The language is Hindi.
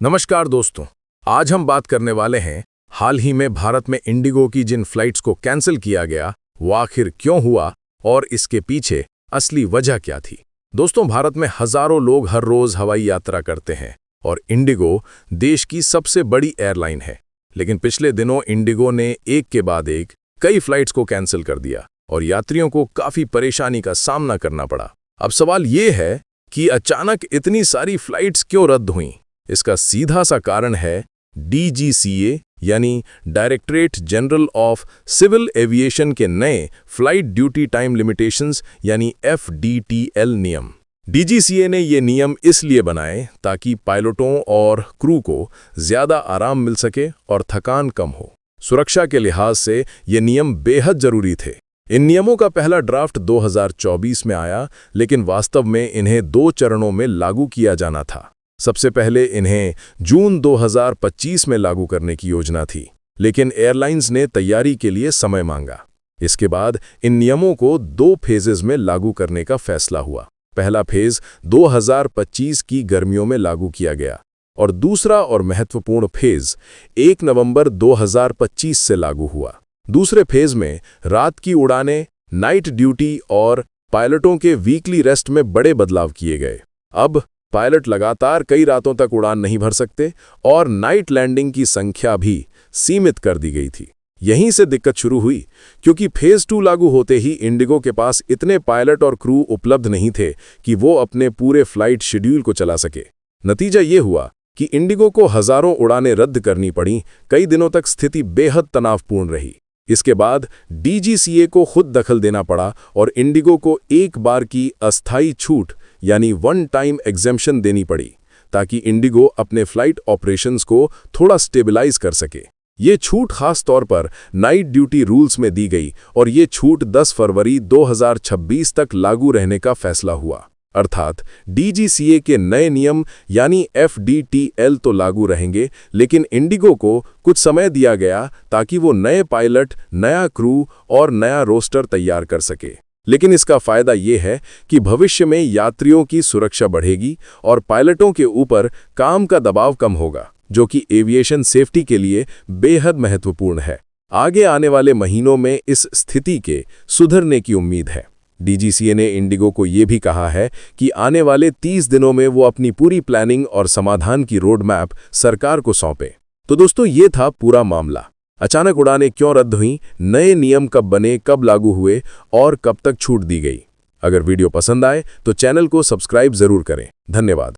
नमस्कार दोस्तों, आज हम बात करने वाले हैं हाल ही में भारत में इंडिगो की जिन फ्लाइट्स को कैंसिल किया गया वो आखिर क्यों हुआ और इसके पीछे असली वजह क्या थी। दोस्तों, भारत में हजारों लोग हर रोज हवाई यात्रा करते हैं और इंडिगो देश की सबसे बड़ी एयरलाइन है। लेकिन पिछले दिनों इंडिगो ने एक के बाद एक कई फ्लाइट्स को कैंसिल कर दिया और यात्रियों को काफी परेशानी का सामना करना पड़ा। अब सवाल ये है कि अचानक इतनी सारी फ्लाइट्स क्यों रद्द हुईं। इसका सीधा सा कारण है DGCA यानी directorate general of civil aviation के नए फ्लाइट ड्यूटी टाइम लिमिटेशंस यानी FDTL नियम। DGCA ने ये नियम इसलिए बनाए ताकि पायलटों और क्रू को ज़्यादा आराम मिल सके और थकान कम हो। सुरक्षा के लिहाज से ये नियम बेहद ज़रूरी थे। इन नियमों का पहला ड्राफ्ट 2024 में आया, लेकिन वास्तव में इन्हें 2 चरणों में लागू किया जाना था। सबसे पहले इन्हें जून 2025 में लागू करने की योजना थी, लेकिन एयरलाइंस ने तैयारी के लिए समय मांगा। इसके बाद इन नियमों को 2 फेजेस में लागू करने का फैसला हुआ। पहला फेज 2025 की गर्मियों में लागू किया गया और दूसरा और महत्वपूर्ण फेज 1 नवंबर 2025 से लागू हुआ। दूसरे फेज में रात की उड़ानें, नाइट ड्यूटी और पायलटों के वीकली रेस्ट में बड़े बदलाव किए गए। अब पायलट लगातार कई रातों तक उड़ान नहीं भर सकते और नाइट लैंडिंग की संख्या भी सीमित कर दी गई थी। यहीं से दिक्कत शुरू हुई, क्योंकि फेज 2 लागू होते ही इंडिगो के पास इतने पायलट और क्रू उपलब्ध नहीं थे कि वो अपने पूरे फ्लाइट शेड्यूल को चला सके। नतीजा ये हुआ कि इंडिगो को हजारों उड़ानें रद्द करनी पड़ी। कई दिनों तक स्थिति बेहद तनावपूर्ण रही। इसके बाद DGCA को खुद दखल देना पड़ा और इंडिगो को एक बार की अस्थायी छूट यानी वन टाइम एग्जेम्पशन देनी पड़ी, ताकि इंडिगो अपने फ्लाइट ऑपरेशंस को थोड़ा स्टेबलाइज कर सके। ये छूट खास तौर पर नाइट ड्यूटी रूल्स में दी गई और ये छूट 10 फरवरी 2026 तक लागू रहने का फैसला हुआ। अर्थात DGCA के नए नियम यानी FDTL तो लागू रहेंगे, लेकिन इंडिगो को कुछ समय दिया गया ताकि वो नए पायलट, नया क्रू और नया रोस्टर तैयार कर सके। लेकिन इसका फायदा ये है कि भविष्य में यात्रियों की सुरक्षा बढ़ेगी और पायलटों के ऊपर काम का दबाव कम होगा, जो कि एविएशन सेफ्टी के लिए बेहद महत्वपूर्ण है। आगे आने वाले महीनों में इस स्थिति के सुधरने की उम्मीद है। DGCA ने इंडिगो को ये भी कहा है कि आने वाले 30 दिनों में वो अपनी पूरी प्लानिंग और समाधान की रोड मैप सरकार को सौंपे। तो दोस्तों, ये था पूरा मामला। अचानक उड़ानें क्यों रद्द हुईं, नए नियम कब बने, कब लागू हुए और कब तक छूट दी गई। अगर वीडियो पसंद आए तो चैनल को सब्सक्राइब जरूर करें। धन्यवाद।